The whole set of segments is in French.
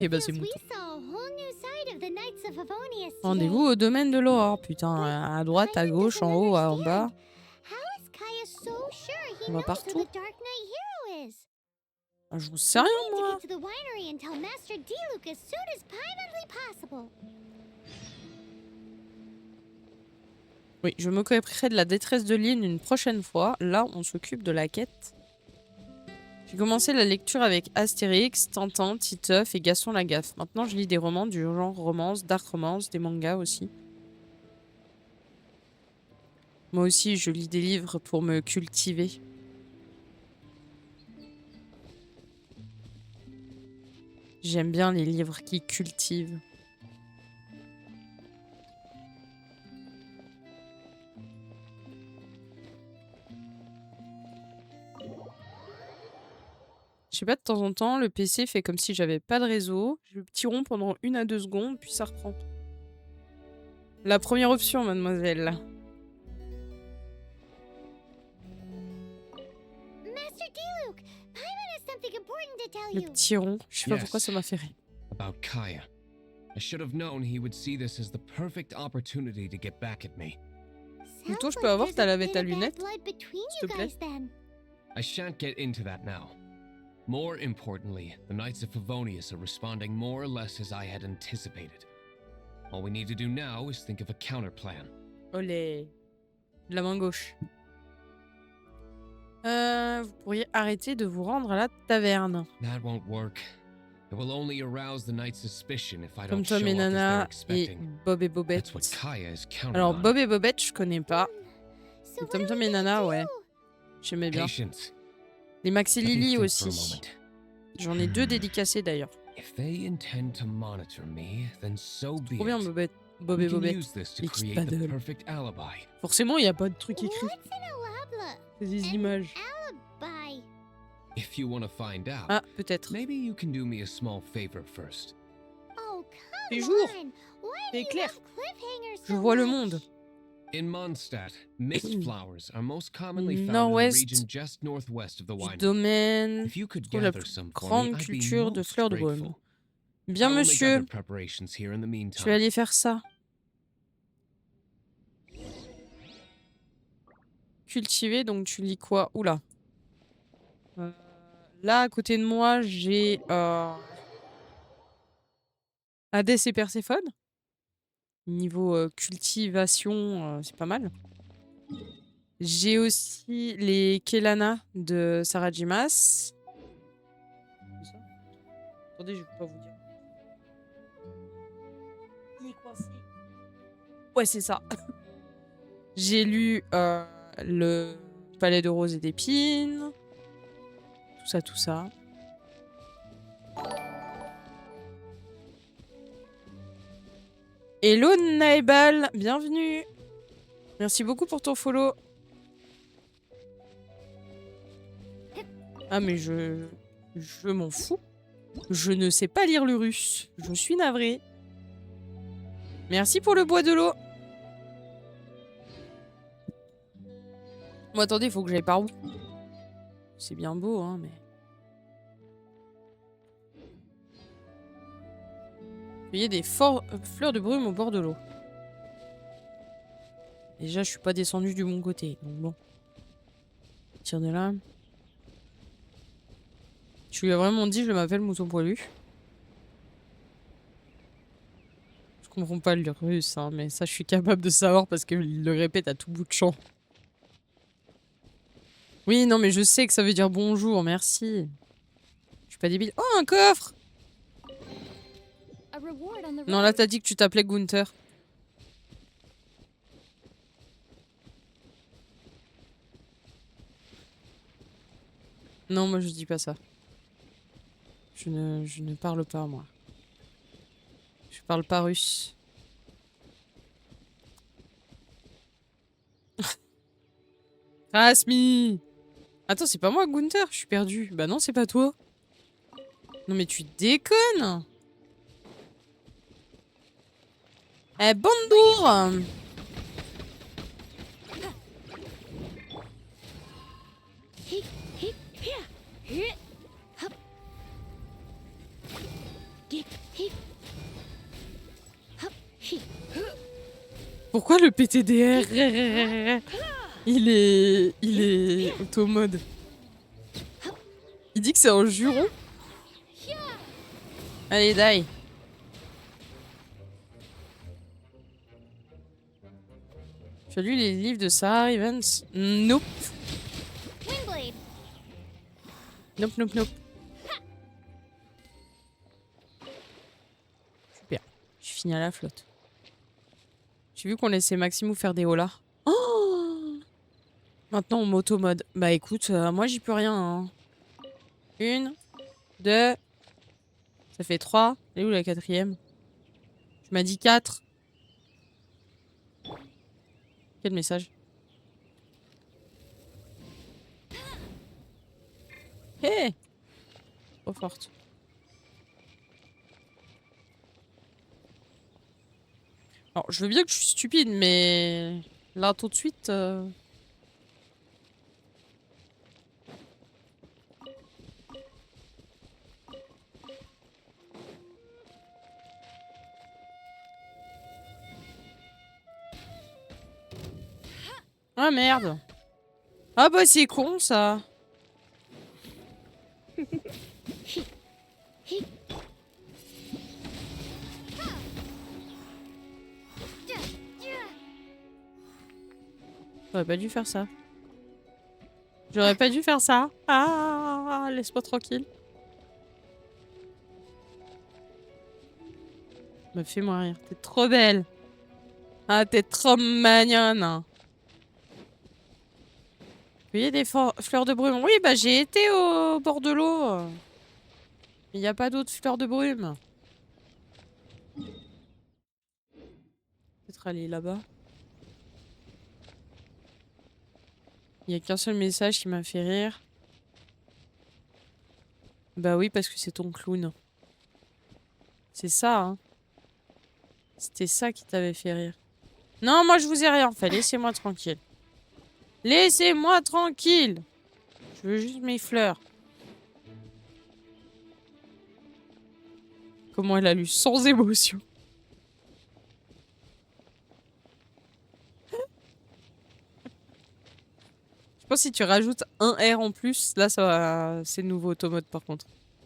Et bah c'est mouton. Rendez-vous au domaine de l'aurore, putain, à droite, à gauche, en haut, en bas. On va partout. Ah, je sais rien, moi. Oui, je m'occuperai de la détresse de Lynn une prochaine fois. Là, on s'occupe de la quête. J'ai commencé la lecture avec Astérix, Tintin, Titeuf et Gaston Lagaffe. Maintenant, je lis des romans du genre romance, dark romance, des mangas aussi. Moi aussi, je lis des livres pour me cultiver. J'aime bien les livres qui cultivent. Je sais pas, de temps en temps, le PC fait comme si j'avais pas de réseau. J'ai le petit rond pendant 1 à 2 secondes, puis ça reprend. La première option, mademoiselle. Le petit rond, je sais pas pourquoi ça m'a fait rire. About Kaya. I should have known he would see this as the perfect opportunity to get back at me. Plutôt, je peux avoir ta lavette à lunettes, s'il te plaît? I shan't get into that now. More importantly, the Knights of Favonius are responding more or less as I had anticipated. All we need to do now is think of a counterplan. Olé. De la main gauche. Vous pourriez arrêter de vous rendre à la taverne. That won't work. It will only arouse the Knight's suspicion if I Comme don't show Tom et up as they're Nana et expecting. Bob et Bobette. That's what Kaya is counting Alors, on. Bob et Bobette, je connais pas. Mais Tom et Nana, ouais. J'aimais bien. Patience. Les Max et Let me Lily think for a aussi. moment. J'en ai 2 dédicacés d'ailleurs. If they intend to monitor me, then so be Trop bien, it. Bobette. Bob We et can Bobette. use this to Les petites create the paddles. perfect alibi. Forcément, il n'y a pas de truc écrit. C'est des images. If you want to find out, Ah, peut-être. maybe you can do me a small favor first. C'est jour. C'est clair. Je vois le monde. In Mondstadt, mist flowers are most commonly found in the Nord-ouest region just northwest of the Du winery. domaine. If you could Trouve la gather plus some for me, grande I'd be culture de most fleurs de Beaune. grateful. Bien, I will make monsieur. other preparations here in the Je vais meantime. aller faire ça. Cultiver, donc tu lis quoi? Oula. Là, à côté de moi, j'ai Hadès et Perséphone. Niveau cultivation, c'est pas mal. J'ai aussi les Kelana de Sarajimas. Attendez, je vais pas vous dire. Il est coincé. Ouais, c'est ça. J'ai lu le Palais de roses et d'épines. Tout ça, tout ça. Hello Naebal, bienvenue. Merci beaucoup pour ton follow. Ah mais je m'en fous. Je ne sais pas lire le russe. Je suis navrée. Merci pour le bois de l'eau. Bon attendez, il faut que j'aille par où? C'est bien beau, hein, mais... Il y a des fleurs de brume au bord de l'eau. Déjà, je suis pas descendue du bon côté, donc bon. Tire de là. Tu lui as vraiment dit, je m'appelle Mouton Poilu. Je comprends pas le russe, hein, mais ça, je suis capable de savoir parce qu'il le répète à tout bout de champ. Oui, non, mais je sais que ça veut dire bonjour, merci. Je suis pas débile. Oh, un coffre! Non, là, t'as dit que tu t'appelais Gunther. Non, moi, je dis pas ça. Je ne parle pas, moi. Je parle pas russe. Rasmi! Attends, c'est pas moi, Gunther? Je suis perdu. Bah non, c'est pas toi. Non, mais tu déconnes! Eh, bonjour! Pourquoi le PTDR il est auto-mode. Il dit que c'est un juron. Allez, die. Tu as lu les livres de Sarah Evans? Nope. Nope, nope, nope. Super. Je finis à la flotte. J'ai vu qu'on laissait Maximou faire des holas. Oh, maintenant on m'auto-mode. Bah écoute, moi j'y peux rien. Hein. 1, 2. Ça fait 3. Elle est où la quatrième? Tu m'as dit 4. Quel message? Hé hey, trop forte. Alors, je veux bien que je suis stupide, mais... Là, tout de suite... Ah merde. Ah bah c'est con ça. J'aurais pas dû faire ça. J'aurais pas dû faire ça. Ah, laisse-moi tranquille. Me fais-moi rire. T'es trop belle. Ah, t'es trop mignonne. Vous voyez des fleurs de brume? Oui, bah j'ai été au bord de l'eau. Il n'y a pas d'autres fleurs de brume. Peut-être aller là-bas. Il n'y a qu'un seul message qui m'a fait rire. Bah oui, parce que c'est ton clown. C'est ça, hein. C'était ça qui t'avait fait rire. Non, moi je vous ai rien fait. Laissez-moi tranquille. Laissez-moi tranquille. Je veux juste mes fleurs. Comment elle a lu sans émotion. Je pense que si tu rajoutes un R en plus, là ça va... C'est nouveau automode par contre.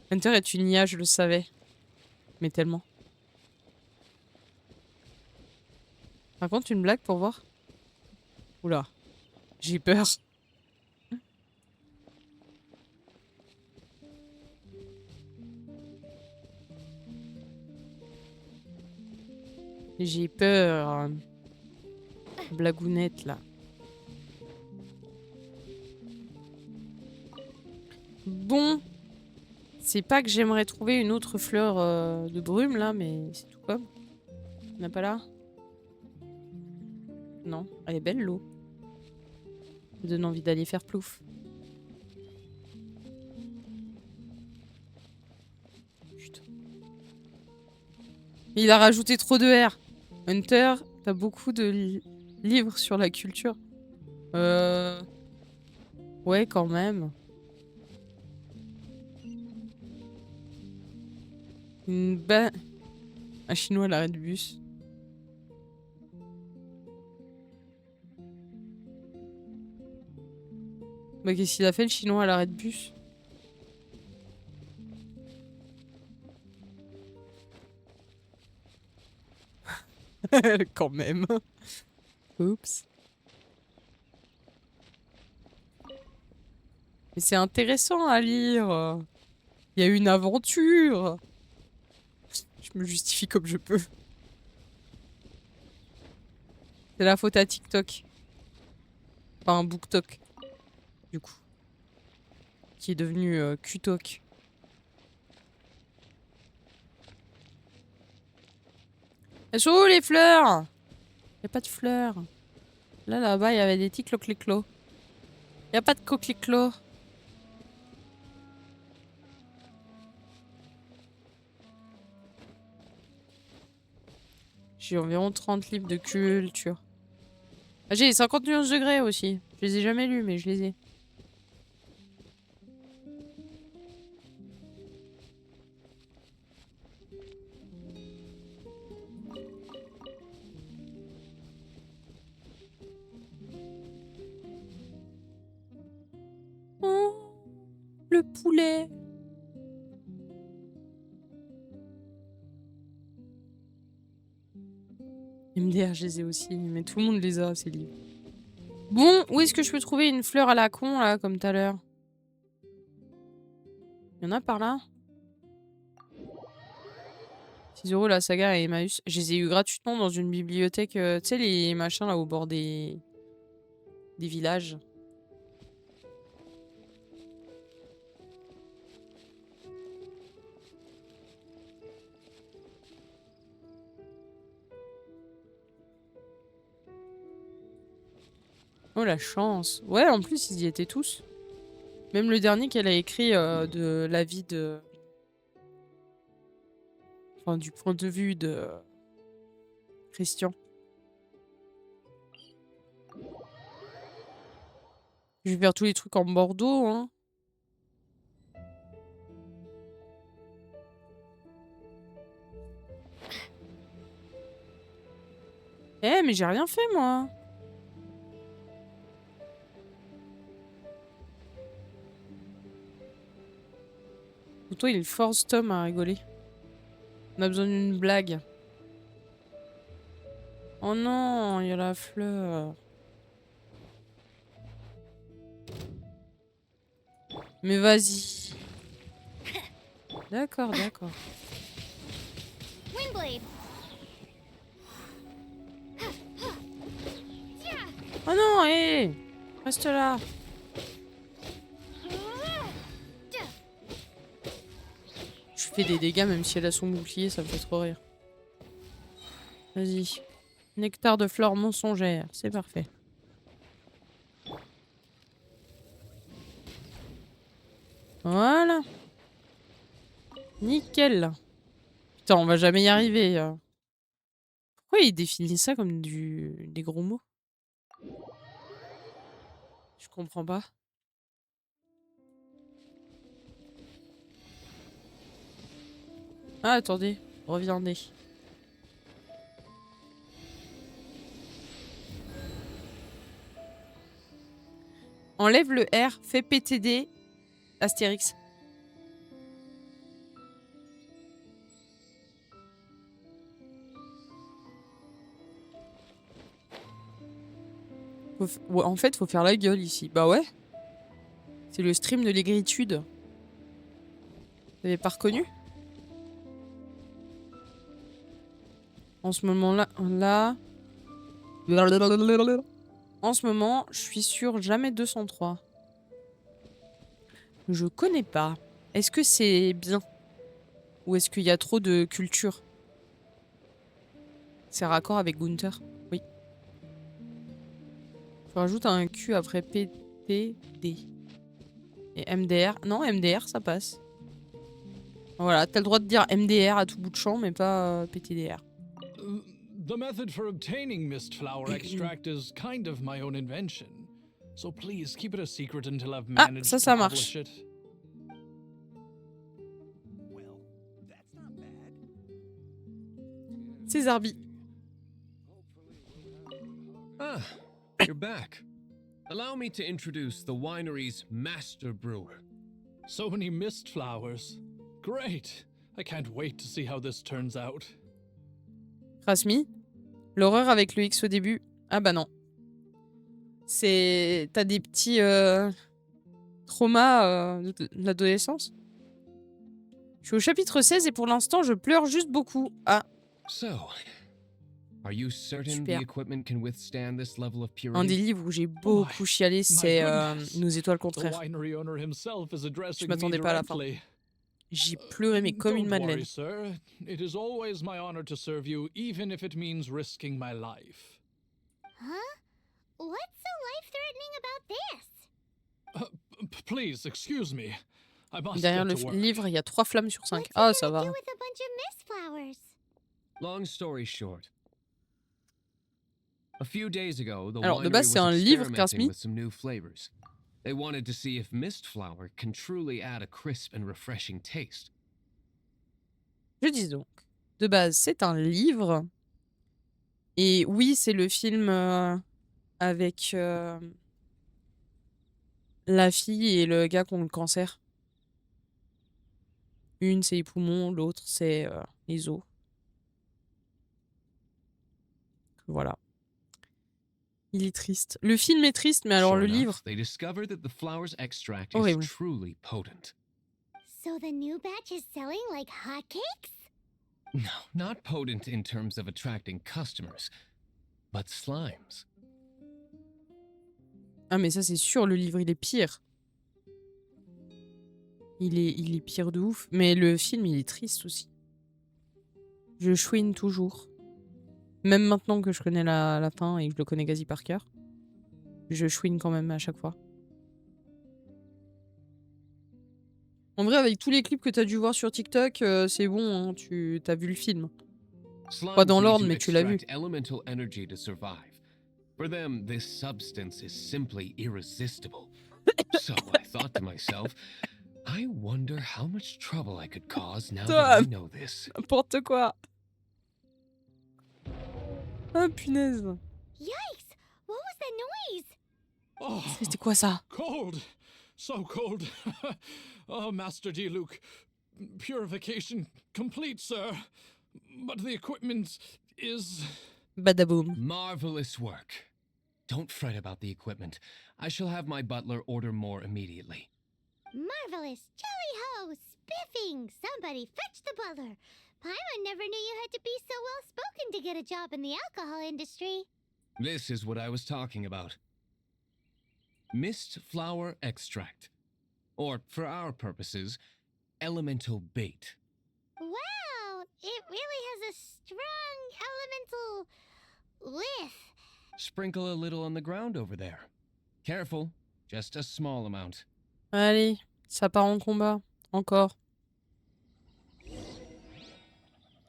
Hunter est une IA, je le savais. Mais tellement. Par contre, une blague pour voir. Oula. J'ai peur. J'ai peur. Blagounette là. Bon. C'est pas que j'aimerais trouver une autre fleur de brume là, mais c'est tout comme. On n'a pas là? Non. Elle est belle l'eau. Ça donne envie d'aller faire plouf. Putain. Il a rajouté trop de R. Hunter, t'as beaucoup de livres sur la culture. Ouais, quand même. Un chinois à l'arrêt de bus. Bah, qu'est-ce qu'il a fait le chinois à l'arrêt de bus? Quand même. Oups. Mais c'est intéressant à lire. Il y a une aventure. Je me justifie comme je peux. C'est la faute à TikTok. Enfin, un BookTok. Du coup. Qui est devenu QTok. Elles sont où les fleurs? Y a pas de fleurs. Là, là-bas, il y avait des petits clocliclos. Y a pas de coqueliclos. J'ai environ 30 livres de culture. Ah, j'ai 50 nuances de grès aussi. Je les ai jamais lus, mais je les ai. Le poulet. MDR, je les ai aussi, mais tout le monde les a, ces livres. Bon, où est-ce que je peux trouver une fleur à la con, là, comme tout à l'heure? Il y en a par là? 6 € la saga et Emmaüs. Je les ai eu gratuitement dans une bibliothèque, tu sais, les machins là au bord des villages. Oh la chance. Ouais, en plus ils y étaient tous. Même le dernier qu'elle a écrit de la vie de... Enfin, du point de vue de Christian. Je vais faire tous les trucs en Bordeaux, hein. Eh, mais j'ai rien fait, moi. Toi, il force Tom à rigoler. On a besoin d'une blague. Oh non, il y a la fleur. Mais vas-y. D'accord, d'accord. Windblade. Oh non, hé, reste là. Je fais des dégâts même si elle a son bouclier, ça me fait trop rire. Vas-y. Nectar de fleurs mensongères, c'est parfait. Voilà. Nickel. Putain, on va jamais y arriver. Pourquoi il définit ça comme des gros mots? Je comprends pas. Ah, attendez. Reviendez. Enlève le R, fais PTD, Astérix. Ouais, en fait, faut faire la gueule ici. Bah ouais. C'est le stream de l'aigritude. T'avais pas reconnu? En ce moment-là... En ce moment, je suis sur jamais 203. Je connais pas. Est-ce que c'est bien? Ou est-ce qu'il y a trop de culture? C'est raccord avec Gunther? Oui. Je rajoute un Q après PTD. Et MDR. Non, MDR, ça passe. Voilà, t'as le droit de dire MDR à tout bout de champ, mais pas PTDR. The method for obtaining mist flower extract is kind of my own invention. So please keep it a secret until I've Ah, managed ça to marche. publish it. César B. Ah, you're back. Allow me to introduce the winery's master brewer. So many mist flowers. Great. I can't wait to see how this turns out. Rasmi. L'horreur avec le X au début. Ah bah non. C'est... T'as des petits traumas de l'adolescence. Je suis au chapitre 16 et pour l'instant, je pleure juste beaucoup. Ah, So, are you certain Super. the equipment can withstand this level of un des purity? livres où j'ai beaucoup chialé, c'est goodness. Nos étoiles The contraires. winery owner himself is addressing me m'attendais pas à la fin. directly. J'ai pleuré, mais comme une Don't madeleine. worry, sir. It is always my honor to serve you, even if it means risking my life. Huh? What's so life-threatening about this? Please, excuse me. I must Derrière get le to work. livre, il y a 3 flammes sur 5. What's Ah, it ça gonna va. do with a bunch of mist flowers? Long story short. A few days ago, the Alors, de winery base, was c'est un livre, experimenting Krasmi. with some new flavors. They wanted to see if mist flower can truly add a crisp and refreshing taste. Je dis donc. De base, c'est un livre. Et oui, c'est le film avec la fille et le gars qui ont le cancer. Une, c'est les poumons, l'autre, c'est les os. Voilà. Il est triste. Le film est triste, mais alors Sure le enough, livre, they discover that the flower's extract is horrible. truly potent. So the new batch is selling like hotcakes? No, not potent in terms of attracting customers, but slimes. Ah, mais ça, c'est sûr, le livre, il est pire. Il est pire de ouf. Mais le film, il est triste aussi. Je chouine toujours. Même maintenant que je connais la fin et que je le connais quasi par cœur. Je chouine quand même à chaque fois. En vrai, avec tous les clips que t'as dû voir sur TikTok, c'est bon, hein, tu t'as vu le film. Slimes Pas dans need l'ordre, to mais tu l'as vu. extract elemental energy to survive. For them, this substance is simply irresistible. So I thought to myself, I wonder how much trouble I could cause now that I know this. N'importe quoi. Ah, punaise. Yikes! What was that noise? Oh, C'était quoi ça? cold. So cold. Oh, Master D. Luke. Purification complete, sir. But the equipment is... Badaboum. Marvelous work. Don't fret about the equipment. I shall have my butler order more immediately. Marvelous! Jolly ho! Spiffing! Somebody fetch the butler! Paimon never knew you had to be so well spoken to get a job in the alcohol industry. This is what I was talking about. Mist flower extract. Or, for our purposes, elemental bait. Wow! It really has a strong elemental whiff. Sprinkle a little on the ground over there. Careful, just a small amount. Allez, ça part en combat. Encore.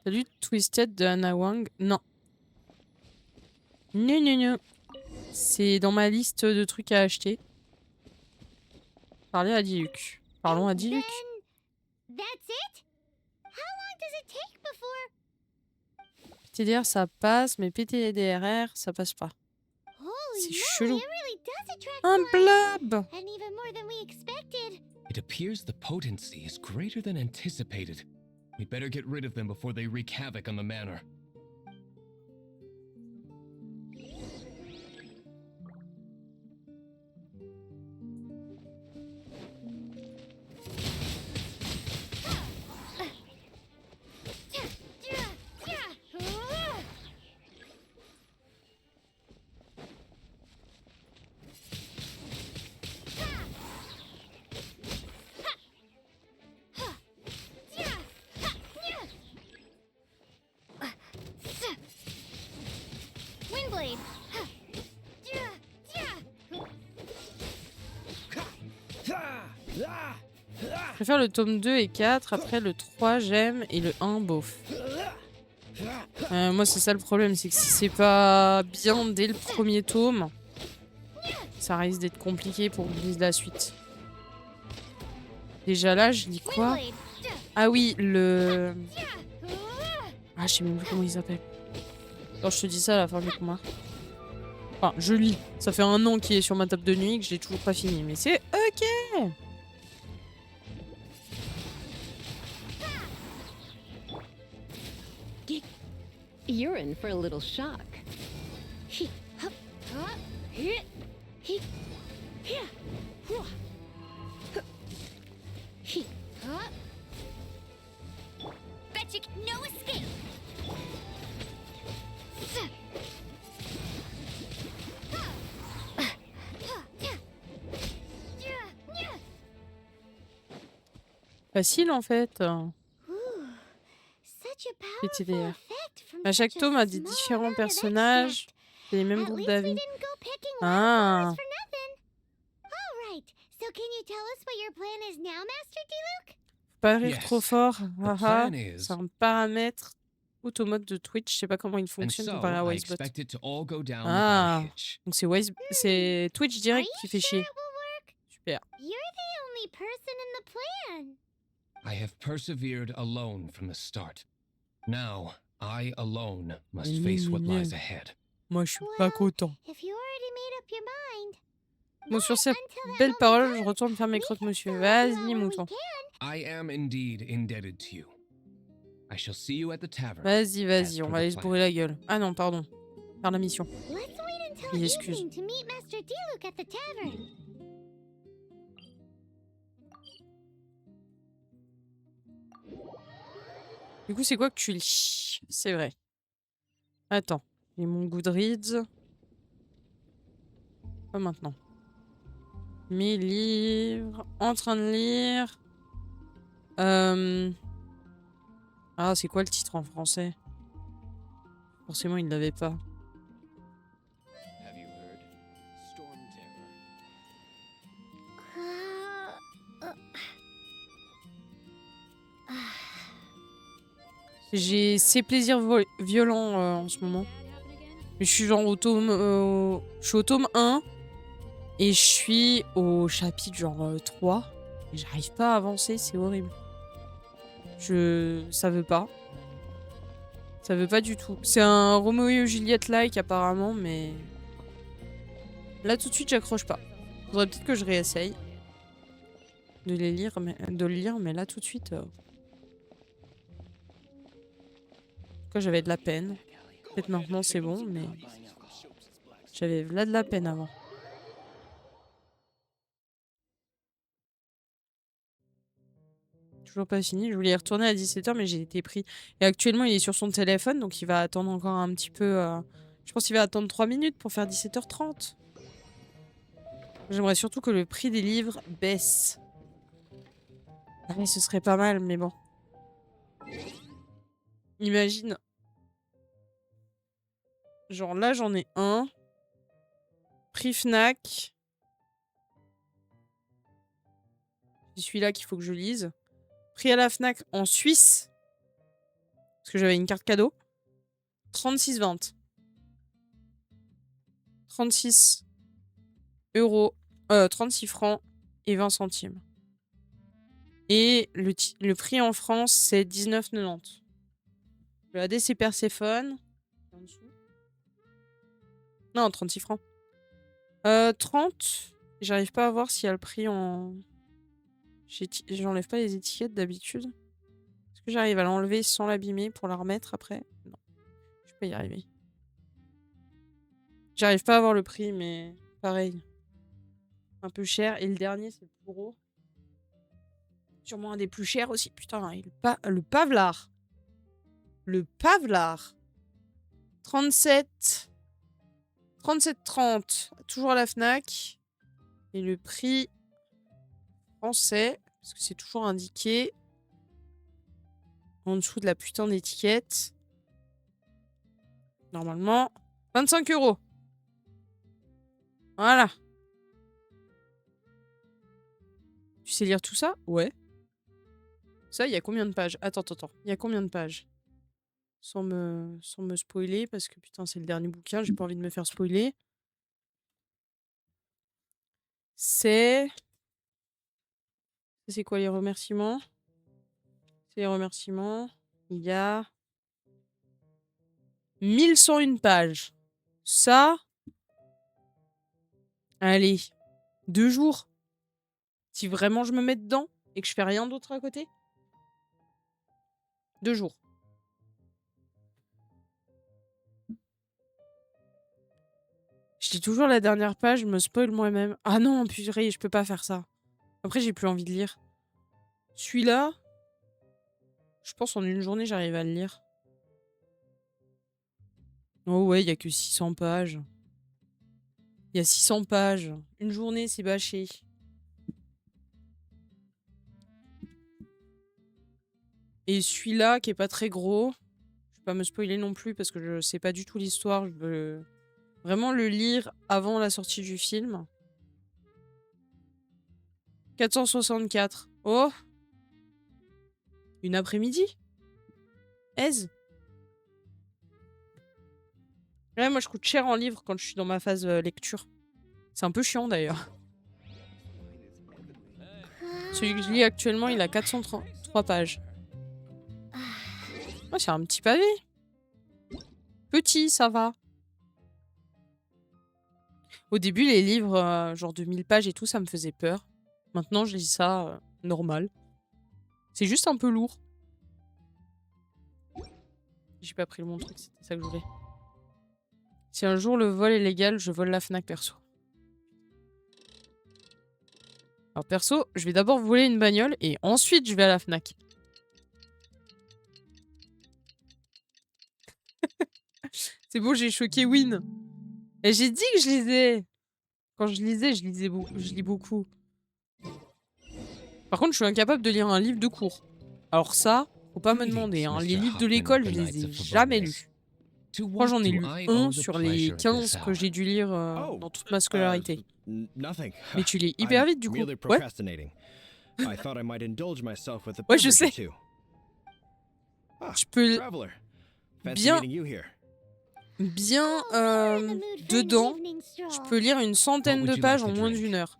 Salut Twisted de Anna Wang. Non. Non. C'est dans ma liste de trucs à acheter. Parlez à Diluc. Parlons à Diluc. Then, that's it? How long does it take before... PTDR ça passe, mais PTDRR ça passe pas. Holy C'est moly, chelou. it really does attract Un flies. blob! And even more than we expected. It appears the potency is greater than anticipated. We'd better get rid of them before they wreak havoc on the manor. Windblade. Je préfère le tome 2 et 4, après le 3 j'aime et le 1 bof. Moi c'est ça le problème, c'est que si c'est pas bien dès le premier tome, ça risque d'être compliqué pour que je lise la suite. Déjà là, je lis quoi? Windblade. Ah oui, le... Ah, je sais même plus comment il s'appelle. Quand je te dis ça à la fin du combat. Enfin, je lis. Ça fait 1 an qu'il est sur ma table de nuit que je l'ai toujours pas fini. Mais c'est ok. You're in for a little shock. Fetchik, no escape. Facile en fait. Such a powerful PTDR. effect from À chaque such tome a a des small différents amount of personnages. extract. C'est les mêmes At groupes least we d'avis. didn't go picking Ah. wildflowers for nothing. All right. So can you tell us what your plan is now, Master D-Luke? Faut pas rire Yes. trop fort. The Haha. plan is- C'est un paramètre automate de Twitch. Je sais pas comment il And fonctionne so, comparé à I Wisebot. expect it to all go down Ah. without a hitch. Donc c'est Twitch direct Are qui you fait sure chier. it will work? Super. You're the only person in the plan. I have persevered alone from the start. Now, I alone must face what lies ahead. Moi je suis pas Well, content. If you already made up your mind. Bon, sur why, ces until that belles moment paroles, je comes, retourne faire mes we crottes can monsieur. still help you Vas-y out where we mouton. can, I am indeed indebted to you. I shall see you at the tavern. Vas-y, vas-y, As on per va the aller se plan. bourrer la gueule. Ah non, pardon. Faire la mission. Let's wait until Oui, excuse. evening to meet Master Diluc at the tavern. Du coup, c'est quoi que tu lis? C'est vrai. Attends. J'ai mon Goodreads. Pas maintenant. Mes livres. En train de lire. Ah, c'est quoi le titre en français? Forcément, il l'avait pas. Have you heard? Storm Terror. J'ai ces plaisirs violents en ce moment. Mais je suis genre au tome, je suis au tome 1 et je suis au chapitre genre 3 et j'arrive pas à avancer, c'est horrible. Ça veut pas. Ça veut pas du tout. C'est un Roméo et Juliette-like apparemment, mais là tout de suite j'accroche pas. Faudrait peut-être que je réessaye de le lire, mais là tout de suite. En tout cas, j'avais de la peine. Peut-être maintenant c'est bon, mais j'avais là de la peine avant. Toujours pas fini. Je voulais y retourner à 17h, mais j'ai été pris. Et actuellement, il est sur son téléphone, donc il va attendre encore un petit peu. Je pense qu'il va attendre 3 minutes pour faire 17h30. J'aimerais surtout que le prix des livres baisse. Ouais, ce serait pas mal, mais bon. Imagine. Genre là, j'en ai un. Prix Fnac. C'est celui-là qu'il faut que je lise. Prix à la Fnac en Suisse. Parce que j'avais une carte cadeau. 36,20. 36 euros. 36 francs et 20 centimes. Et le prix en France, c'est 19,90. Je vais regarder, c'est Perséphone. En dessous. Non, 36 francs. 30. J'arrive pas à voir s'il y a le prix en... J'enlève pas les étiquettes d'habitude. Est-ce que j'arrive à l'enlever sans l'abîmer pour la remettre après? Non. Je peux y arriver. J'arrive pas à voir le prix, mais pareil. Un peu cher. Et le dernier, c'est le plus gros. Sûrement un des plus chers aussi. Putain, le Pavlard. Le Pavlard. 37. 37,30. Toujours à la Fnac. Et le prix français, parce que c'est toujours indiqué en dessous de la putain d'étiquette. Normalement, 25 euros. Voilà. Tu sais lire tout ça? Ouais. Ça, il y a combien de pages? Attends. Il y a combien de pages? Sans me spoiler, parce que putain, c'est le dernier bouquin, j'ai pas envie de me faire spoiler. C'est quoi les remerciements? C'est les remerciements. Il y a 1101 pages. Ça, allez, 2 jours. Si vraiment je me mets dedans et que je fais rien d'autre à côté. 2 jours. Je lis toujours la dernière page, je me spoil moi-même. Ah non, purée, je peux pas faire ça. Après, j'ai plus envie de lire. Celui-là, je pense en une journée, j'arrive à le lire. Oh ouais, il y a que 600 pages. Il y a 600 pages. Une journée, c'est bâché. Et celui-là, qui est pas très gros, je vais pas me spoiler non plus parce que je sais pas du tout l'histoire. Je veux vraiment le lire avant la sortie du film. 464. Oh! Une après-midi? Aise. Ouais, moi je coûte cher en livre quand je suis dans ma phase lecture. C'est un peu chiant d'ailleurs. Celui que je lis actuellement, il a 433 pages. Oh, c'est un petit pavé. Petit, ça va. Au début, les livres, genre de 1000 pages et tout, ça me faisait peur. Maintenant, je lis ça normal. C'est juste un peu lourd. J'ai pas pris le bon truc, c'était ça que je voulais. Si un jour le vol est légal, je vole la Fnac perso. Alors perso, je vais d'abord voler une bagnole et ensuite je vais à la Fnac. C'est bon, j'ai choqué Win. Et j'ai dit que je lisais. Quand je lisais, je lis beaucoup. Par contre, je suis incapable de lire un livre de cours. Alors ça, faut pas me demander. Hein. Les livres de l'école, je les ai jamais lus. Moi, j'en ai lu un sur les 15 que j'ai dû lire dans toute ma scolarité. Nothing. Mais tu lis hyper vite du coup. Merely Ouais. procrastinating. I thought I might indulge myself with a Ouais, je beverage or sais. two. Ah, Je peux traveler. Fancy bien, meeting you here. bien Oh, we're in the mood for an dedans, evening je stroll. peux lire une centaine What de would you pages like en to moins drink? d'une heure.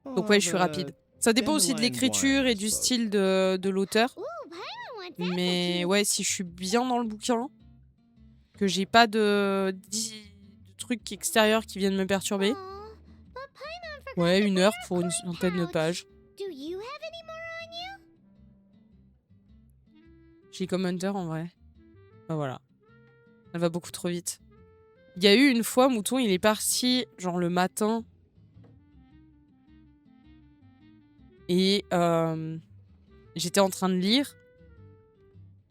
I'll Donc ouais, je have suis a rapide. Ça dépend aussi de dandelion l'écriture wine, et I du suppose. style de l'auteur. Ooh, Paimon wants apple Mais juice. ouais, si je suis bien dans le bouquin, que j'ai pas de trucs extérieurs qui viennent me perturber, Aw, but Paimon forgot ouais, to une bring heure a pour une corn centaine de pouch. pages. Do you have any more on you? J'ai comme Hunter en vrai. Bah voilà. Elle va beaucoup trop vite. Il y a eu une fois, Mouton, il est parti genre le matin. Et j'étais en train de lire.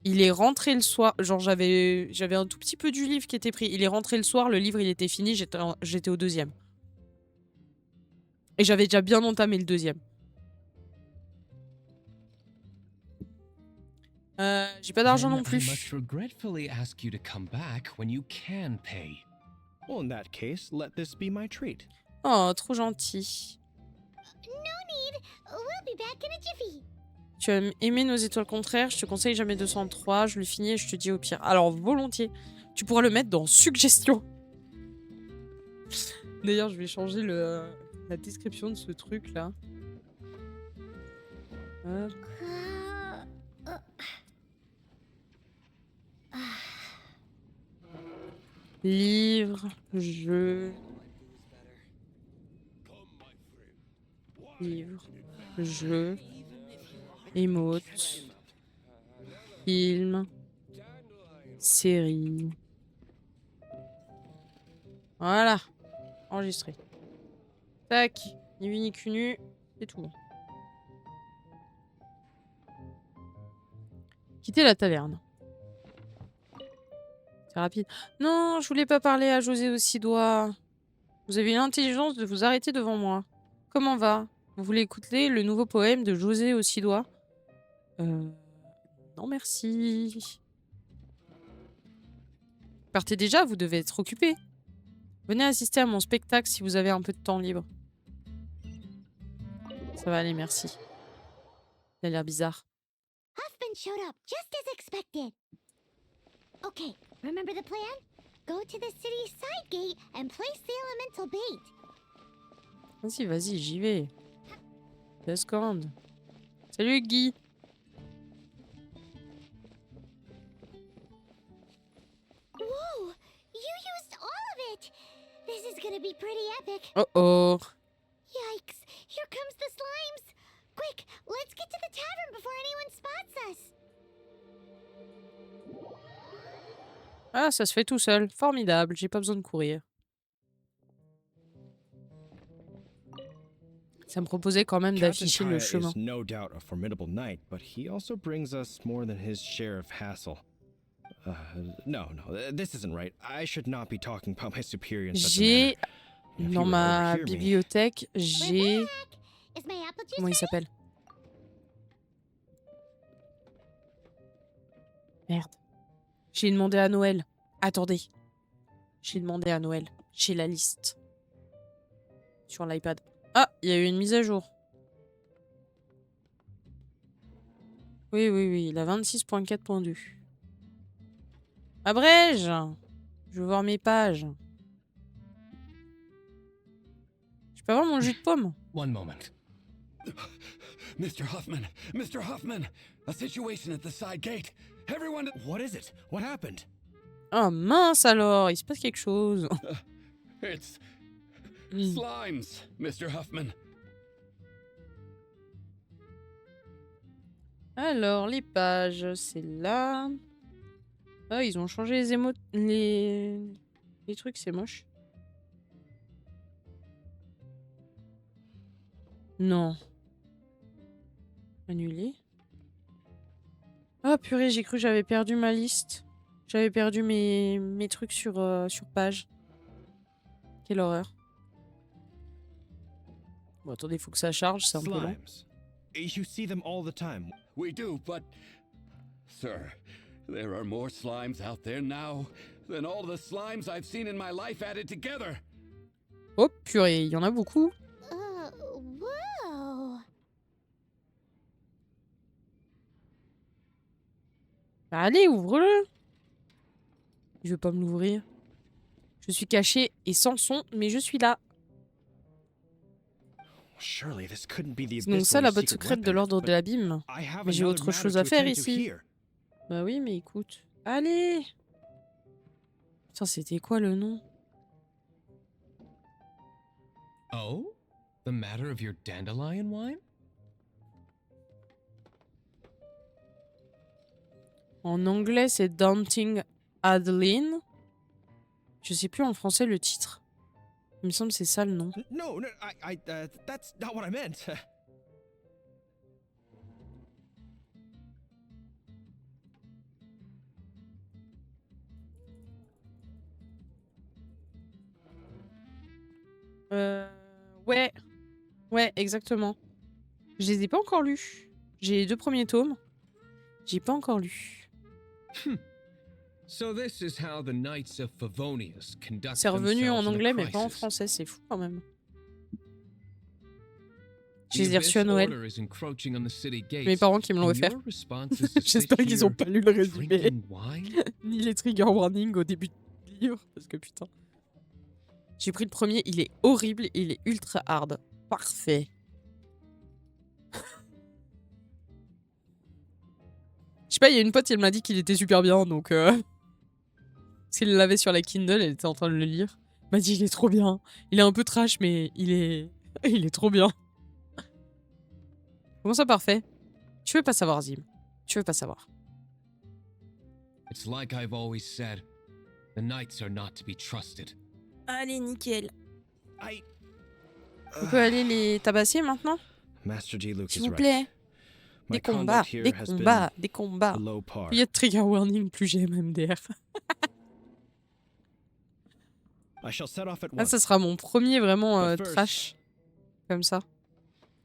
Il est rentré le soir. Genre j'avais un tout petit peu du livre qui était pris. Il est rentré le soir, le livre il était fini, j'étais au deuxième. Et j'avais déjà bien entamé le deuxième. J'ai pas d'argent Then non I plus. must regretfully ask you to come back when you can pay. Well, in that case, let this be my treat. Oh, trop gentil. No need. We'll be back in a jiffy. Tu as aimé Nos étoiles contraires, je te conseille jamais 203, je le finis et je te dis au pire. Alors, volontiers. Tu pourras le mettre dans suggestion. D'ailleurs, je vais changer la description de ce truc là. Hop. Livre, jeu. Livre, jeu. Emote. Film. Série. Voilà. Enregistré. Tac. Ni vu ni cul nu. C'est tout. Quitter la taverne. C'est rapide. Non, je voulais pas parler à José Aussidois. Vous avez l'intelligence de vous arrêter devant moi. Comment va? Vous voulez écouter le nouveau poème de José Aussidois? Non merci. Partez déjà, vous devez être occupé. Venez assister à mon spectacle si vous avez un peu de temps libre. Ça va aller, merci. Il a l'air bizarre. Huffman showed up just as expected. Okay, remember the plan? Go to the city's side gate and place the elemental bait. Vas-y, vas-y, j'y vais. Escande. Salut Guy. Whoa! You used all of it! This is gonna be pretty epic. Oh oh. Yikes! Here comes the slimes! Quick, let's get to the tavern before anyone spots us! Ah, ça se fait tout seul. Formidable, j'ai pas besoin de courir. Ça me proposait quand même Captain d'afficher le Kaya chemin. is no doubt a formidable knight, but he also brings us more than his share of hassle. No, this isn't right. I should not be talking about my superior in such a J'ai manner. If you dans were to ma overhear me- bibliothèque, We're j'ai back! Is my apple juice comment il ready? s'appelle? Merde. J'ai demandé à Noël. Attendez. J'ai demandé à Noël. J'ai la liste. Sur l'iPad. Ah, il y a eu une mise à jour. Oui, il a 26.4.2. Abrège! Je veux voir mes pages. Je peux avoir mon jus de pomme? One moment. Mr. Huffman! Mr. Huffman! A situation at the side gate! Everyone... What is it? What happened? Oh mince alors, il se passe quelque chose. It's... Hmm. slimes, Mr. Huffman. Alors, les pages, c'est là. Ah, ils ont changé les émotes... Les trucs, c'est moche. Non. Annulé. Ah, purée, j'ai cru que j'avais perdu ma liste. J'avais perdu mes trucs sur page. Quelle horreur. Bon, attendez, il faut que ça charge, c'est un peu long. Slimes. You see them all the time. We do, but. Sir, there are more slimes out there now than all the slimes I've seen in my life added together. Oh, purée, il y en a beaucoup. Whoa. Bah, allez, ouvre-le. Je veux pas me l'ouvrir. Je suis caché et sans son, mais je suis là. Surely this couldn't be the C'est donc ça Abyssal la botte secret secrète de weapon, l'ordre but de l'abîme. I have Mais j'ai another autre matter chose to à faire attend to ici. here. Bah oui, mais écoute. Allez. Putain, c'était quoi le nom? Oh? The matter of your dandelion wine? En anglais, c'est Daunting Adeline. Je sais plus en français le titre. Il me semble que c'est ça le nom. No, that's not what I meant. Ouais. Ouais, exactement. Je les ai pas encore lus. J'ai les 2 premiers tomes. J'ai pas encore lu. So this is how the Knights of Favonius conduct C'est revenu en themselves in a anglais, mais pas en crisis. français. C'est fou quand même. The Je les ai reçus à Abyss Noël. Order is encroaching on the city gates, Mes parents qui me l'ont and offert. your response is to J'espère sit qu'ils ont here pas lu le résumé. drinking wine? Ni les trigger warnings au début du livre. Parce que putain. J'ai pris le premier, il est horrible et il est ultra hard. Parfait. Je sais pas, il y a une pote, elle m'a dit qu'il était super bien, donc... Parce qu'elle l'avait sur la Kindle, elle était en train de le lire. Elle m'a dit, il est trop bien. Il est un peu trash, mais il est... il est trop bien. Comment ça, parfait? Tu veux pas savoir, Zim. Tu veux pas savoir. It's like I've always said. The Knights are not to be trusted. Allez, nickel. I. On peut aller les tabasser maintenant? Master G. Luke S'il is vous plaît. right. My Des combats, conduct here des has combats, been des combats. below par. Plus il y a de trigger warning, plus j'ai MDR. I shall set off at Ah, once. ça sera mon premier vraiment But first- trash. Comme ça.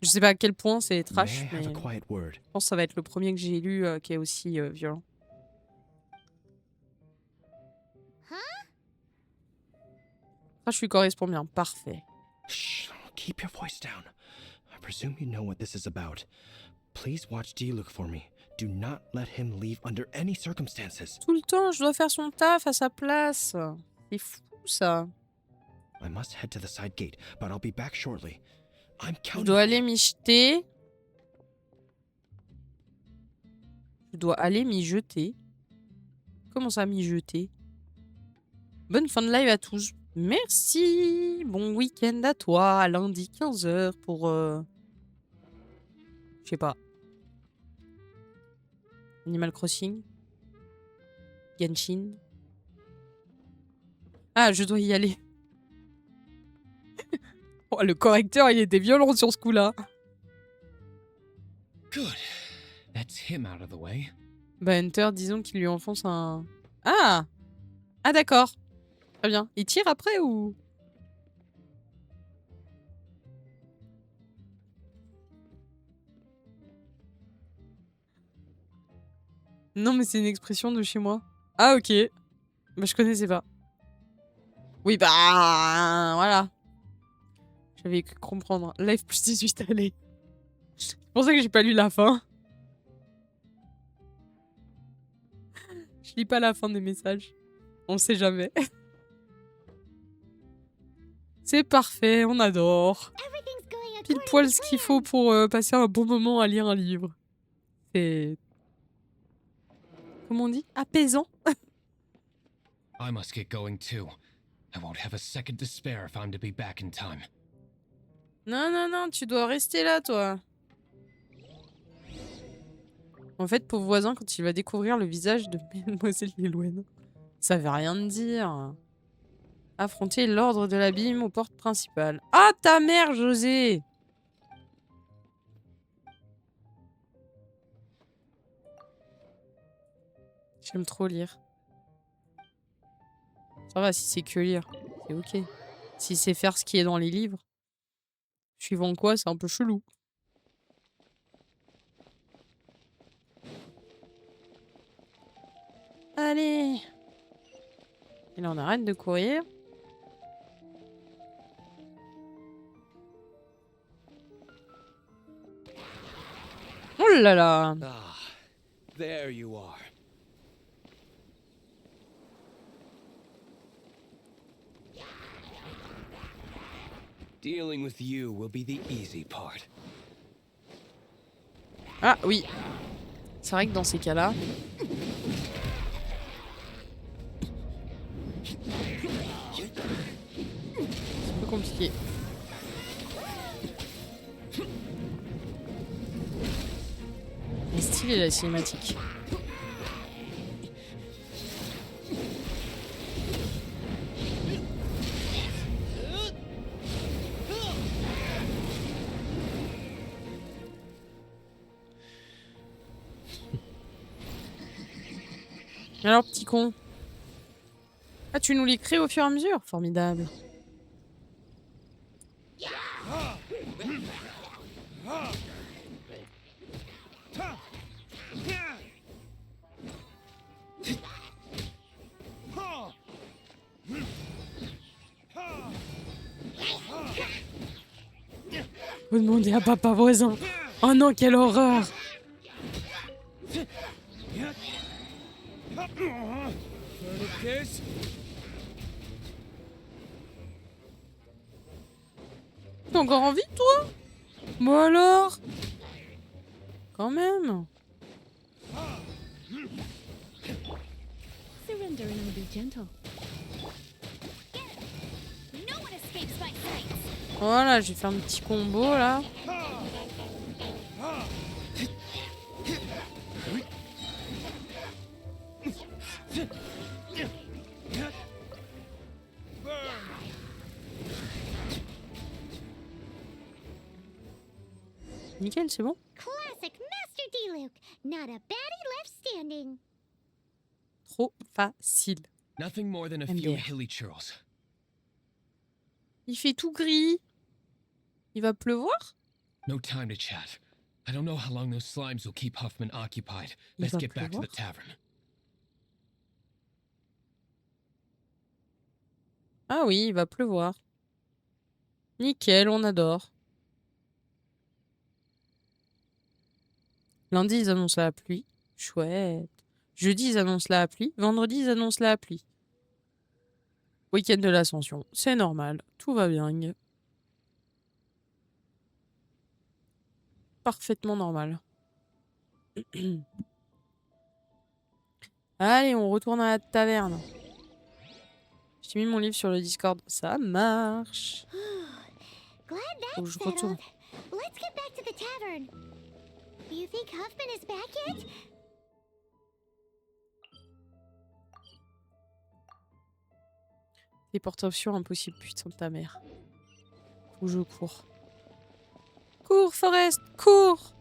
Je sais pas à quel point c'est trash, May I mais have a je quiet word? pense que ça va être le premier que j'ai lu qui est aussi violent. Trash lui correspond bien, parfait. Shh, keep your voice down. I presume you know what this is about. Please watch D-Luke for me. Do not let him leave under any circumstances. Tout le temps, je dois faire son taf à sa place. C'est fou ça. I must head to the side gate, but I'll be back shortly. I'm Je counting. dois aller m'y jeter. Je dois aller m'y jeter. Comment ça, m'y jeter? Bonne fin de live à tous. Merci. Bon week-end à toi. À lundi 15h pour... Je sais pas. Animal Crossing. Genshin. Ah, je dois y aller. Oh, le correcteur, il était violent sur ce coup-là. Good. That's him out of the way. Bah, Hunter, disons qu'il lui enfonce un... Ah! Ah, d'accord. Très bien. Il tire après ou... Non, mais c'est une expression de chez moi. Ah, ok. Bah, je connaissais pas. Oui, bah... Voilà. J'avais cru comprendre. Live plus 18, allez. C'est pour ça que j'ai pas lu la fin. Je lis pas la fin des messages. On sait jamais. C'est parfait, on adore. Everything's going Pile according poil to ce qu'il plan. faut pour passer un bon moment à lire un livre. C'est... Comment on dit? Apaisant. I must get going too. I won't have a second to spare if I'm to be back in time. Non, non, non, tu dois rester là, toi. En fait, pauvre voisin, quand il va découvrir le visage de Mademoiselle Lilouane, ça veut rien dire. Affronter l'ordre de l'abîme aux portes principales. Ah, ta mère, José! J'aime trop lire. Ça va, si c'est que lire, c'est ok. Si c'est faire ce qui est dans les livres, suivant quoi, c'est un peu chelou. Allez! Et là, on arrête de courir. Oh là là! Ah, there you are. Dealing with you will be the easy part. Ah oui! C'est vrai que dans ces cas-là... c'est un peu compliqué. Mais stylé la cinématique. Alors, petit con. Ah, tu nous les crées au fur et à mesure? Formidable. Vous demandez à papa voisin. Oh non, quelle horreur! T'as encore envie, toi? Bon alors? Quand même. Surrender and be gentle. No one escapes my sight. Voilà, j'ai fait un petit combo là. Nickel, c'est bon. Classic Master D. Luke. Not a baddie left standing. Trop facile. Nothing more than a MDR. few hilly churls. Il fait tout gris. Il va pleuvoir? No time to chat. I don't know how long those slimes will keep Huffman occupied. Il Let's va get back to the pleuvoir? tavern. Ah oui, il va pleuvoir. Nickel, on adore. Lundi, ils annoncent la pluie. Chouette. Jeudi, ils annoncent la pluie. Vendredi, ils annoncent la pluie. Week-end de l'Ascension. C'est normal. Tout va bien. Parfaitement normal. Allez, on retourne à la taverne. J'ai mis mon livre sur le Discord. Ça marche. Glad Faut que that's je retourne. settled. Let's get back to the tavern. You think Huffman is back yet? Téléportation impossible, putain de ta mère. Faut que je cours. Cours, Forest, cours!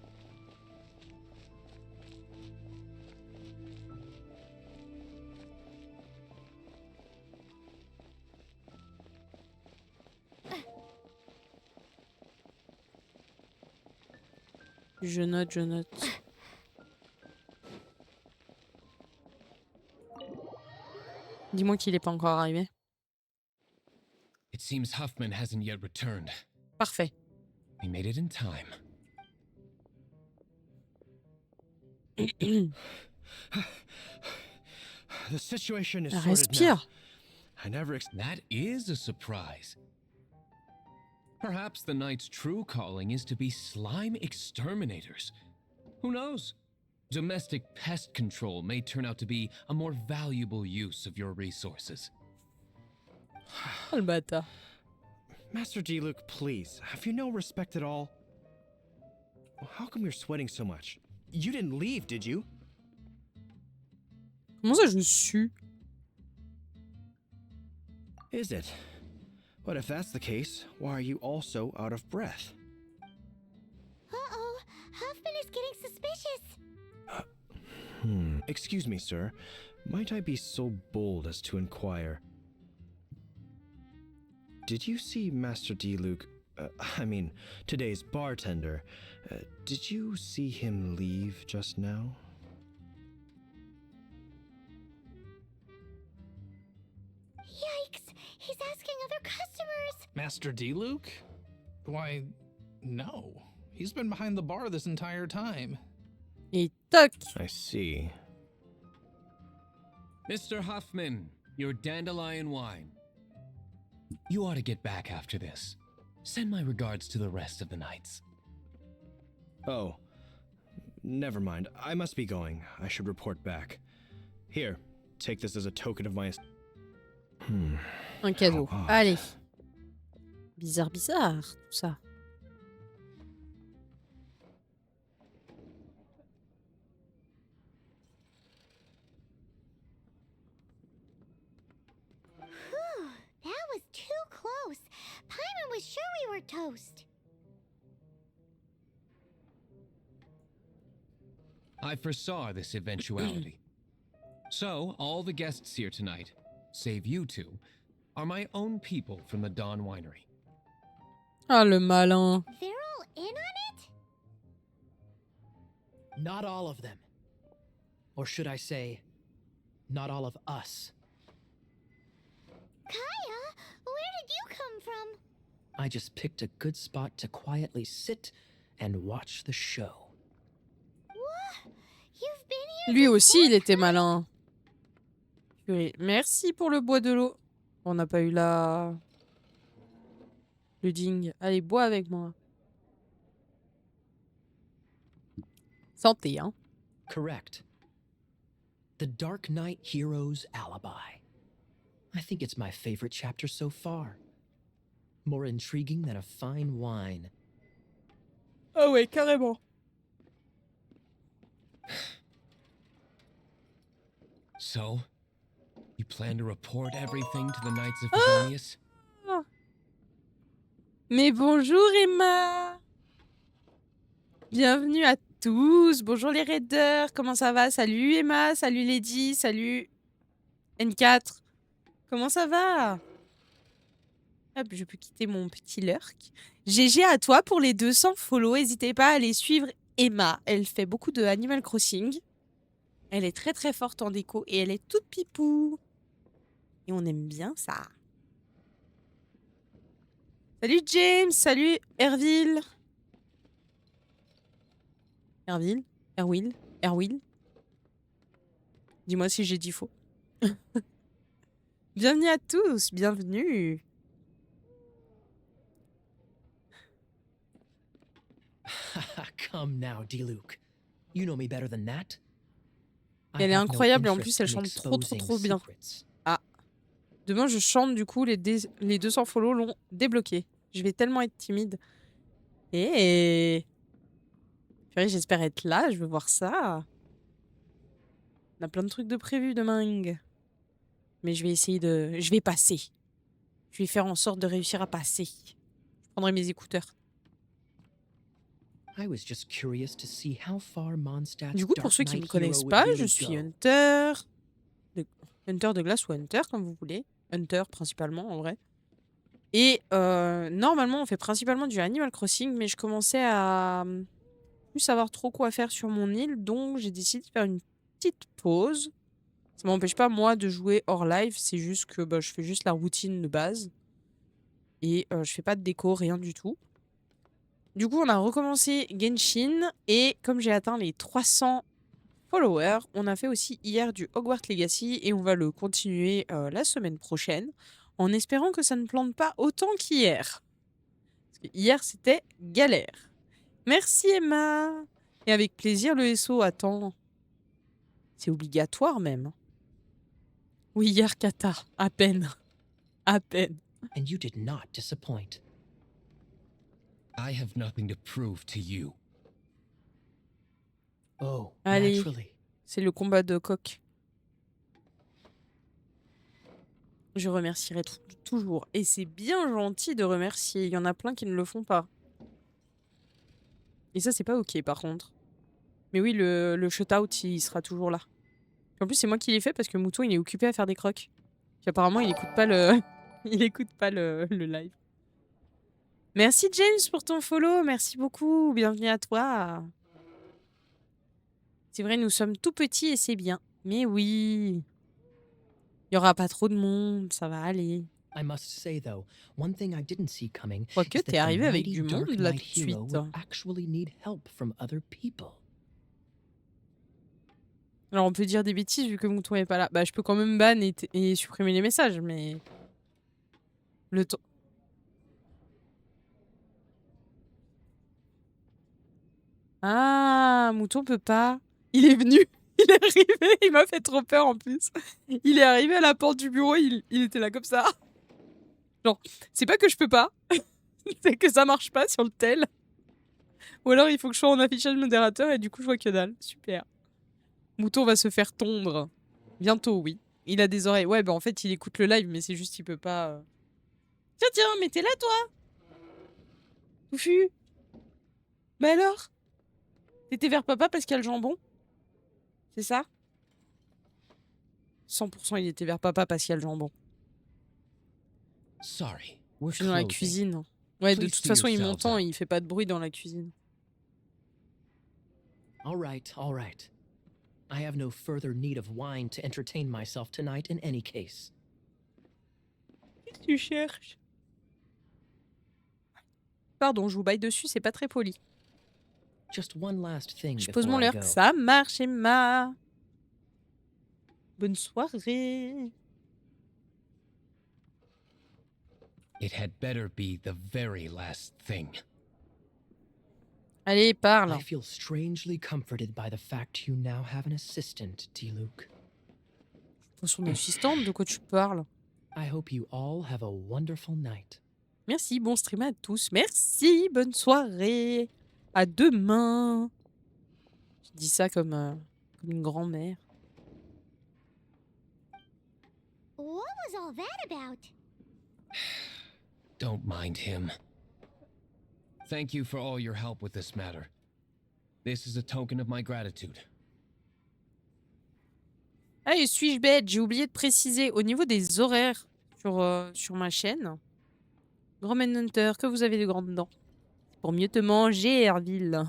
Je note, je note. Dis-moi qu'il est pas encore arrivé. It seems Huffman hasn't yet returned. Parfait. We made it in time. The situation is sorted now. Respire. I never That is a surprise. Perhaps the Knight's true calling is to be slime exterminators. Who knows? Domestic pest control may turn out to be a more valuable use of your resources. Oh, le bâtard. Master D. Luke, please, have you no respect at all? How come you're sweating so much? You didn't leave, did you? Comment ça, je suis? Is it? But if that's the case, why are you also out of breath? Uh-oh, Huffman is getting suspicious. Excuse me, sir. Might I be so bold as to inquire? Did you see Master D. Luke? Today's bartender. Did you see him leave just now? Yikes, he's asking other customers. Master D. Luke? Why, no. He's been behind the bar this entire time. Et toc. I see. Mr. Huffman, your dandelion wine. You ought to get back after this. Send my regards to the rest of the knights. Oh. Never mind. I must be going. I should report back. Here, take this as a token of my... Un cadeau. How odd. Allez. Bizarre, bizarre, tout ça. Whew, that was too close. Paimon was sure we were toast. I foresaw this eventuality. So, all the guests here tonight, save you two, are my own people from the Dawn Winery. Ah, le malin. They're all in on it? Not all of them. Or should I say, not all of us. Kaya, where did you come from? I just picked a good spot to quietly sit and watch the show. What? You've been here Lui this aussi, whole il était time? malin. Purée. Merci pour le bois de l'eau. On n'a pas eu le ding. Allez, bois avec moi. Santé, hein. Correct. The Dark Knight Hero's Alibi. I think it's my favorite chapter so far. More intriguing than a fine wine. Ah ouais, carrément. So, you plan to report everything to the Knights of Favonius? Mais bonjour Emma. Bienvenue à tous. Bonjour les raiders. Comment ça va? Salut Emma. Salut Lady. Salut N4. Comment ça va? Hop, je peux quitter mon petit lurk. GG à toi pour les 200 follow. N'hésitez pas à aller suivre Emma. Elle fait beaucoup de Animal Crossing. Elle est très très forte en déco et elle est toute pipou. Et on aime bien ça. Salut James, salut Ervil. Ervil, Erwil. Dis-moi si j'ai dit faux. Bienvenue à tous, bienvenue. Come now, D-Luke. You know me better than that. I Elle est have no incroyable et en interest plus elle in chante trop exposing bien. secrets. Demain je chante du coup, les 200 follow l'ont débloqué. Je vais tellement être timide. Et purée, j'espère être là, je veux voir ça. On a plein de trucs de prévus demain. Mais je vais essayer de... Je vais passer. Je vais faire en sorte de réussir à passer. Je prendrai mes écouteurs. I was just curious to see how far Mondstadt's Du coup, pour Dark ceux qui ne me Knight connaissent hero pas, would je really suis go. Hunter. Hunter de glace ou Hunter, comme vous voulez. Hunter, principalement, en vrai. Et normalement, on fait principalement du Animal Crossing, mais je commençais à plus savoir trop quoi faire sur mon île, donc j'ai décidé de faire une petite pause. Ça m'empêche pas, moi, de jouer hors live, c'est juste que je fais juste la routine de base. Et je fais pas de déco, rien du tout. Du coup, on a recommencé Genshin, et comme j'ai atteint les 300 followers, on a fait aussi hier du Hogwarts Legacy, et on va le continuer la semaine prochaine, en espérant que ça ne plante pas autant qu'hier. Parce que hier, c'était galère. Merci Emma. Et avec plaisir, le SO attend. C'est obligatoire même. Oui, hier, Kata. À peine. À peine. And you did not disappoint. I have nothing to prove to you. Oh, Allez, naturally. c'est le combat de coq. Je remercierai toujours. Et c'est bien gentil de remercier. Il y en a plein qui ne le font pas. Et ça, c'est pas ok par contre. Mais oui, le shutout, il sera toujours là. En plus, c'est moi qui l'ai fait parce que Mouton, il est occupé à faire des crocs. Puis apparemment, il écoute pas le, il écoute pas le live. Merci James pour ton follow. Merci beaucoup. Bienvenue à toi. C'est vrai, nous sommes tout petits et c'est bien. Mais oui. Il y aura pas trop de monde. Ça va aller. I must say, though, one thing I didn't see coming Quoique, is t'es that the arrivé avec mighty du Dark monde là Knight tout de hero suite. would actually need help from other people. Alors on peut dire des bêtises vu que Mouton est pas là. Bah je peux quand même ban et supprimer les messages, mais... Le temps... Ah, Mouton peut pas. Il est venu. Il est arrivé. Il m'a fait trop peur en plus. Il est arrivé à la porte du bureau. Il était là comme ça. Genre, c'est pas que je peux pas. C'est que ça marche pas sur le tel. Ou alors il faut que je sois en affichage modérateur et du coup je vois que dalle. Super. Mouton va se faire tondre. Bientôt, oui. Il a des oreilles. Ouais, bah en fait il écoute le live, mais c'est juste qu'il peut pas... Tiens, tiens, mais t'es là toi. Touffu. Bah alors? T'étais vers papa parce qu'il y a le jambon? C'est ça? 100% il était vers papa parce qu'il y a le jambon. Sorry, Je we're suis dans la closing. cuisine. Ouais, de Please toute see façon, il yourselves m'entend out. et il fait pas de bruit dans la cuisine. All right, all right. I have no further need of wine to entertain myself tonight in any case. Qu'est-ce que tu cherches? Pardon, je vous baille dessus, c'est pas très poli. Just one last thing Je pose mon before I lurk. go. Ça marche, Emma. Bonne soirée. It had better be the very last thing. Allez, parle. I feel strangely comforted by the fact you now have an assistant, T-Luke. Son assistante, de quoi tu parles? I hope you all have a wonderful night. Merci, bon stream à tous. Merci, bonne soirée. À demain. Je dis ça comme une grand-mère. What was all that about? Don't mind him. Thank you for all your help with this matter. This is a token of my gratitude. Ah, et suis-je bête? J'ai oublié de préciser au niveau des horaires sur ma chaîne. Grand Manhunter, que vous avez de grandes dents. Pour mieux te manger, Herville.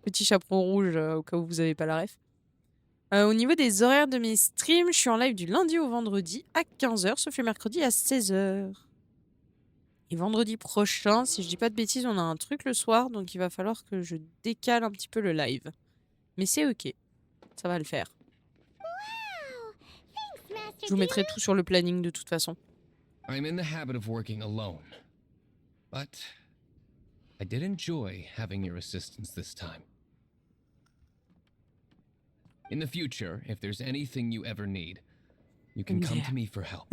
Petit chaperon rouge, au cas où vous avez pas la ref. Au niveau des horaires de mes streams, je suis en live du lundi au vendredi à 15h, sauf le mercredi à 16h. Et vendredi prochain, si je dis pas de bêtises, on a un truc le soir, donc il va falloir que je décale un petit peu le live. Mais c'est ok, ça va le faire. Wow! Thanks, Master Je vous mettrai Dealer. tout sur le planning de toute façon. I'm in the habit of working alone. But I did enjoy having your assistance this time. In the future, if there's anything you ever need, you can come to me for help.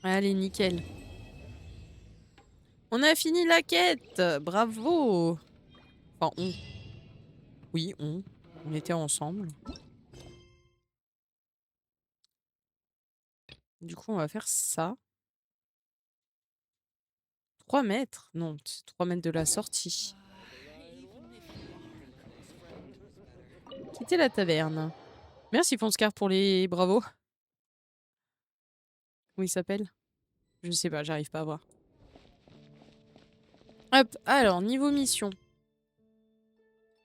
Allez, nickel. On a fini la quête. Bravo. Enfin, on. Oui, on. On était ensemble. Du coup, on va faire ça. 3 mètres? Non, c'est 3 mètres de la sortie. Quitter la taverne. Merci Fonscar pour les bravos. Comment il s'appelle? Je sais pas, j'arrive pas à voir. Hop, alors, niveau mission.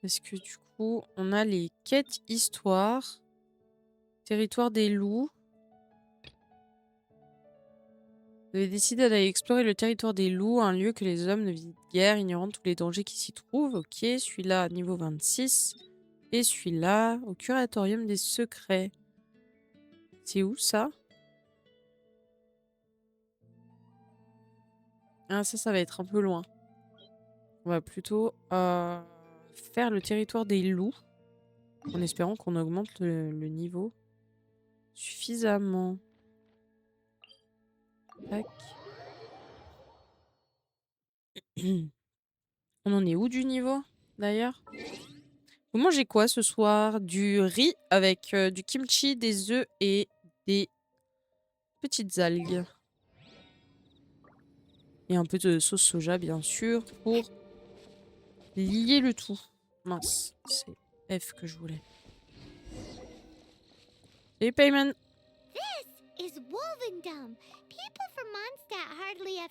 Est-ce que du coup, on a les quêtes histoire. Territoire des loups. Vous avez décidé d'aller explorer le territoire des loups, un lieu que les hommes ne visitent guère, ignorant tous les dangers qui s'y trouvent. Ok, celui-là, niveau 26. Et celui-là, au curatorium des secrets. C'est où ça? Ah, ça va être un peu loin. On va plutôt faire le territoire des loups. En espérant qu'on augmente le niveau suffisamment. Tac. On en est où du niveau, d'ailleurs? Vous mangez quoi ce soir? Du riz avec du kimchi, des œufs et des petites algues. Et un peu de sauce soja, bien sûr, pour lier le tout. Mince, c'est F que je voulais. Salut Payman. This is Wolvendom. People from Mondstadt hardly ever